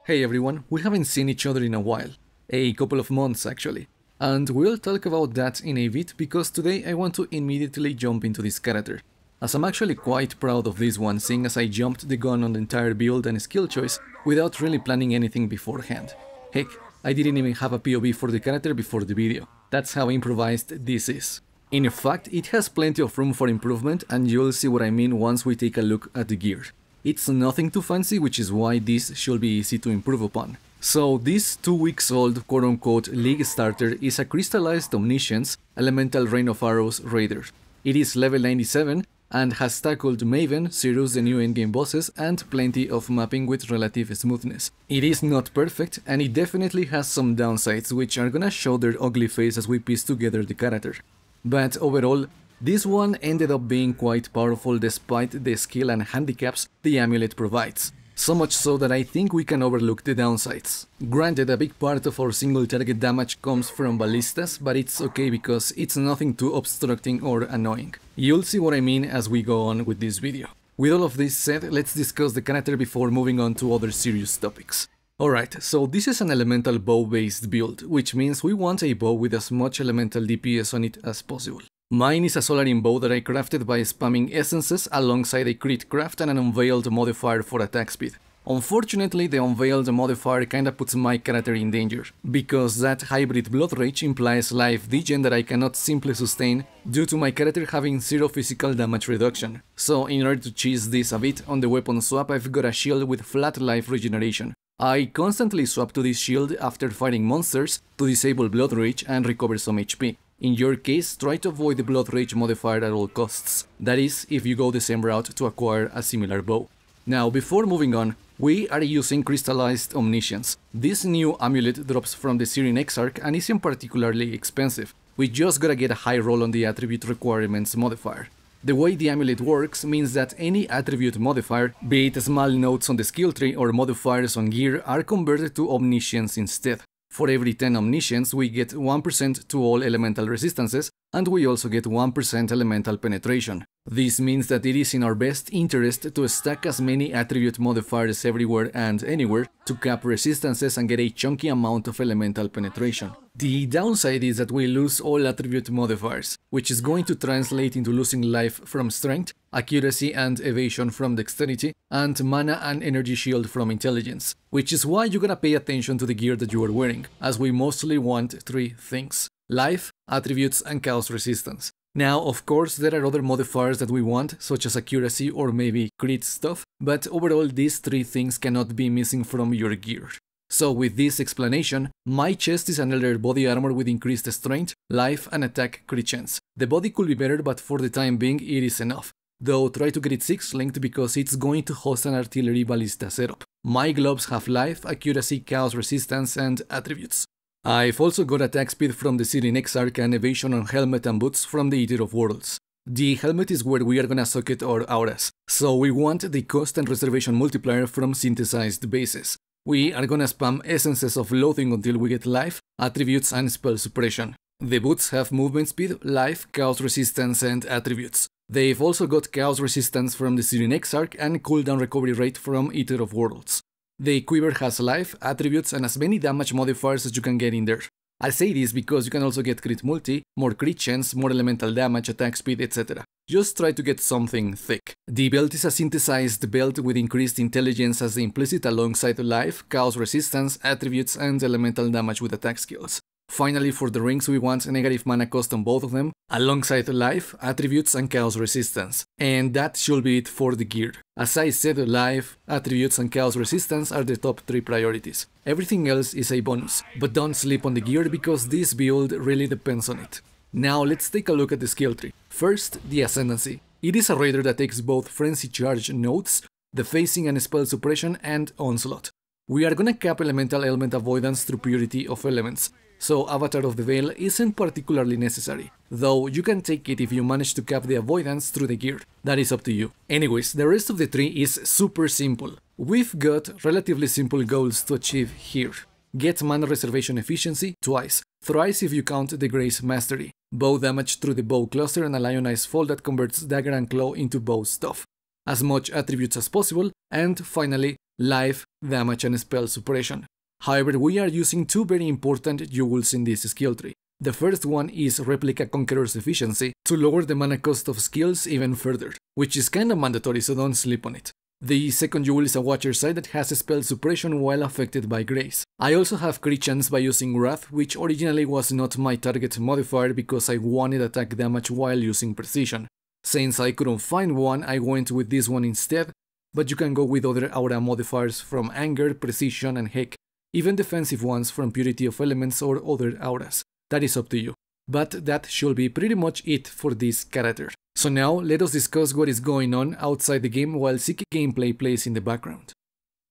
Hey everyone, we haven't seen each other in a while, a couple of months actually, and we'll talk about that in a bit because today I want to immediately jump into this character, as I'm actually quite proud of this one seeing as I jumped the gun on the entire build and skill choice without really planning anything beforehand. Heck, I didn't even have a POV for the character before the video, that's how improvised this is. In fact, it has plenty of room for improvement and you'll see what I mean once we take a look at the gear. It's nothing too fancy, which is why this should be easy to improve upon. So this 2 weeks old quote-unquote league starter is a Crystallized Omniscience Elemental Rain of Arrows Raider. It is level 97 and has tackled Maven, Sirius the new endgame bosses and plenty of mapping with relative smoothness. It is not perfect and it definitely has some downsides which are gonna show their ugly face as we piece together the character. But overall, this one ended up being quite powerful despite the skill and handicaps the amulet provides. So much so that I think we can overlook the downsides. Granted, a big part of our single target damage comes from ballistas, but it's okay because it's nothing too obstructing or annoying. You'll see what I mean as we go on with this video. With all of this said, let's discuss the character before moving on to other serious topics. Alright, so this is an elemental bow based build, which means we want a bow with as much elemental DPS on it as possible. Mine is a Solarin bow that I crafted by spamming essences alongside a crit craft and an unveiled modifier for attack speed. Unfortunately, the unveiled modifier kinda puts my character in danger, because that hybrid blood rage implies life degen that I cannot simply sustain due to my character having 0 physical damage reduction. So in order to cheese this a bit, on the weapon swap I've got a shield with flat life regeneration. I constantly swap to this shield after fighting monsters to disable blood rage and recover some HP. In your case, try to avoid the blood rage modifier at all costs, that is, if you go the same route to acquire a similar bow. Now, before moving on, we are using Crystallized Omniscience. This new amulet drops from the Syrian Exarch and isn't particularly expensive, we just gotta get a high roll on the attribute requirements modifier. The way the amulet works means that any attribute modifier, be it small nodes on the skill tree or modifiers on gear, are converted to Omniscience instead. For every 10 Omniscience, we get 1% to all elemental resistances, and we also get 1% elemental penetration. This means that it is in our best interest to stack as many attribute modifiers everywhere and anywhere to cap resistances and get a chunky amount of elemental penetration. The downside is that we lose all attribute modifiers, which is going to translate into losing life from strength, accuracy and evasion from dexterity, and mana and energy shield from intelligence, which is why you gotta pay attention to the gear that you are wearing, as we mostly want 3 things: life, attributes and chaos resistance. Now, of course, there are other modifiers that we want, such as accuracy or maybe crit stuff, but overall these 3 things cannot be missing from your gear. So with this explanation, my chest is another body armor with increased strength, life and attack crit chance. The body could be better, but for the time being it is enough. Though try to get it 6 linked because it's going to host an artillery ballista setup. My gloves have life, accuracy, chaos resistance and attributes. I've also got attack speed from the Syrian Exarch and evasion on helmet and boots from the Eater of Worlds. The helmet is where we are gonna socket our auras, so we want the cost and reservation multiplier from synthesized bases. We are gonna spam essences of loathing until we get life, attributes and spell suppression. The boots have movement speed, life, chaos resistance and attributes. They've also got chaos resistance from the Syrian Exarch and cooldown recovery rate from Eater of Worlds. The quiver has life, attributes and as many damage modifiers as you can get in there. I say this because you can also get crit multi, more crit chance, more elemental damage, attack speed, etc. Just try to get something thick. The belt is a synthesized belt with increased intelligence as the implicit alongside life, chaos resistance, attributes and elemental damage with attack skills. Finally, for the rings we want negative mana cost on both of them, alongside life, attributes and chaos resistance. And that should be it for the gear. As I said, life, attributes and chaos resistance are the top 3 priorities. Everything else is a bonus, but don't sleep on the gear because this build really depends on it. Now let's take a look at the skill tree. First, the Ascendancy. It is a raider that takes both Frenzy Charge nodes, the Facing and Spell Suppression and Onslaught. We are gonna cap elemental element avoidance through Purity of Elements, so Avatar of the Veil isn't particularly necessary, though you can take it if you manage to cap the avoidance through the gear, that is up to you. Anyways, the rest of the tree is super simple. We've got relatively simple goals to achieve here. Get mana reservation efficiency twice, thrice if you count the Grace Mastery, bow damage through the bow cluster and a Lionized Fall that converts dagger and claw into bow stuff. as much attributes as possible, and finally, life, damage and spell suppression. However, we are using two very important jewels in this skill tree. The first one is Replica Conqueror's Efficiency to lower the mana cost of skills even further, which is kinda mandatory, so don't sleep on it. The second jewel is a Watcher's Eye that has spell suppression while affected by Grace. I also have crit chance by using Wrath, which originally was not my target modifier because I wanted attack damage while using Precision. Since I couldn't find one, I went with this one instead, but you can go with other aura modifiers from Anger, Precision and heck, even defensive ones from Purity of Elements or other auras. That is up to you. But that should be pretty much it for this character. So now, let us discuss what is going on outside the game while sick gameplay plays in the background.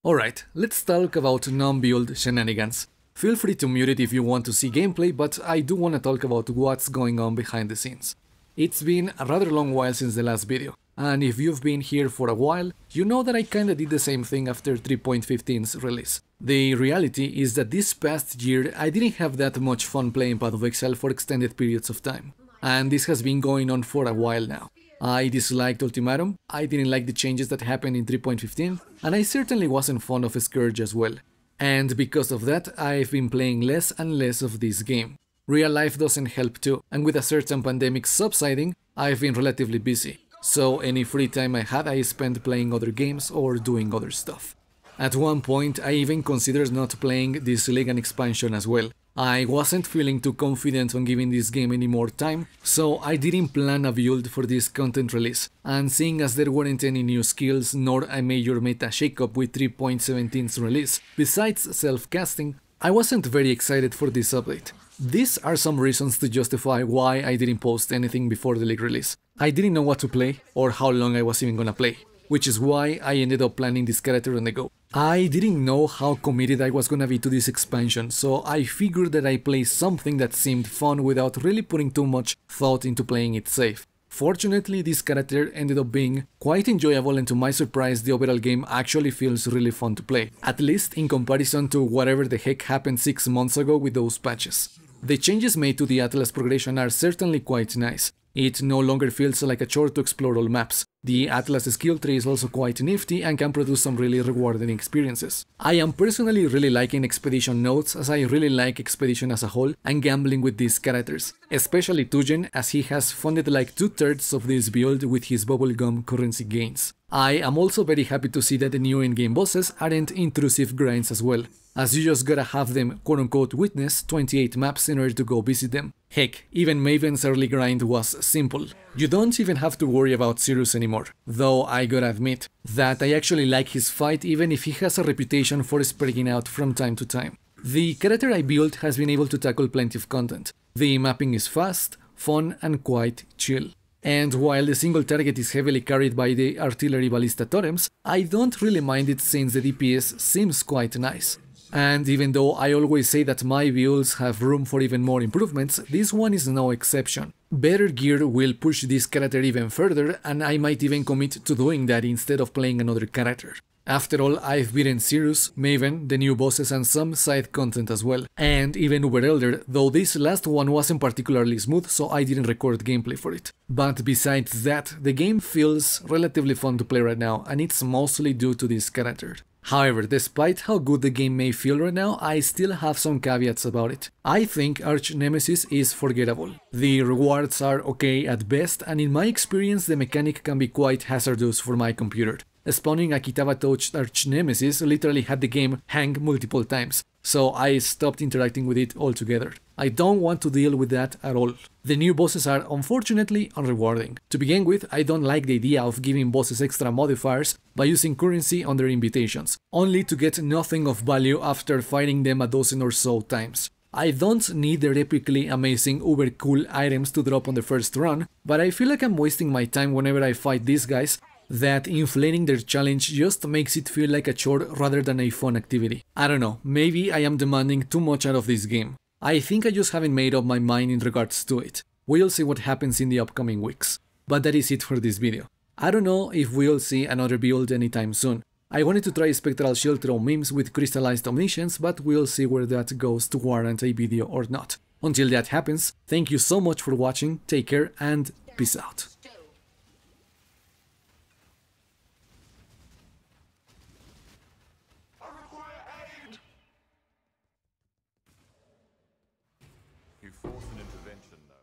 Alright, let's talk about non-build shenanigans. Feel free to mute it if you want to see gameplay, but I do want to talk about what's going on behind the scenes. It's been a rather long while since the last video, and if you've been here for a while, you know that I kinda did the same thing after 3.15's release. The reality is that this past year I didn't have that much fun playing Path of Exile for extended periods of time. And this has been going on for a while now. I disliked Ultimatum, I didn't like the changes that happened in 3.15, and I certainly wasn't fond of Scourge as well. And because of that, I've been playing less and less of this game. Real life doesn't help too, and with a certain pandemic subsiding, I've been relatively busy. So any free time I had I spent playing other games or doing other stuff. At one point I even considered not playing this League expansion as well. I wasn't feeling too confident on giving this game any more time, so I didn't plan a build for this content release, and seeing as there weren't any new skills nor a major meta shakeup with 3.17's release, besides self-casting, I wasn't very excited for this update. These are some reasons to justify why I didn't post anything before the League release. I didn't know what to play, or how long I was even gonna play, which is why I ended up planning this character on the go. I didn't know how committed I was gonna be to this expansion, so I figured that I play something that seemed fun without really putting too much thought into playing it safe. Fortunately, this character ended up being quite enjoyable, and to my surprise the overall game actually feels really fun to play, at least in comparison to whatever the heck happened 6 months ago with those patches. The changes made to the Atlas progression are certainly quite nice. It no longer feels like a chore to explore all maps. The Atlas skill tree is also quite nifty and can produce some really rewarding experiences. I am personally really liking Expedition nodes, as I really like Expedition as a whole and gambling with these characters, especially Tujen, as he has funded like 2/3 of this build with his bubblegum currency gains. I am also very happy to see that the new in-game bosses aren't intrusive grinds as well, as you just gotta have them quote-unquote witness 28 maps in order to go visit them. Heck, even Maven's early grind was simple. You don't even have to worry about Sirius anymore, though I gotta admit that I actually like his fight even if he has a reputation for spreading out from time to time. The character I built has been able to tackle plenty of content. The mapping is fast, fun and quite chill. And while the single target is heavily carried by the artillery ballista totems, I don't really mind it since the DPS seems quite nice. And even though I always say that my builds have room for even more improvements, this one is no exception. Better gear will push this character even further, and I might even commit to doing that instead of playing another character. After all, I've beaten Sirius, Maven, the new bosses and some side content as well, and even Uber Elder, though this last one wasn't particularly smooth, so I didn't record gameplay for it. But besides that, the game feels relatively fun to play right now, and it's mostly due to this character. However, despite how good the game may feel right now, I still have some caveats about it. I think Arch Nemesis is forgettable. The rewards are okay at best, and in my experience the mechanic can be quite hazardous for my computer. Spawning a Kitava-touched Arch Nemesis literally had the game hang multiple times, so I stopped interacting with it altogether. I don't want to deal with that at all. The new bosses are unfortunately unrewarding. To begin with, I don't like the idea of giving bosses extra modifiers by using currency on their invitations, only to get nothing of value after fighting them a dozen or so times. I don't need the epically amazing uber cool items to drop on the first run, but I feel like I'm wasting my time whenever I fight these guys, that inflating their challenge just makes it feel like a chore rather than a fun activity. I don't know, maybe I am demanding too much out of this game. I think I just haven't made up my mind in regards to it. We'll see what happens in the upcoming weeks. But that is it for this video. I don't know if we'll see another build anytime soon. I wanted to try Spectral Shield throw memes with Crystallized Omniscience, but we'll see where that goes to warrant a video or not. Until that happens, thank you so much for watching, take care and peace out. force an intervention, though.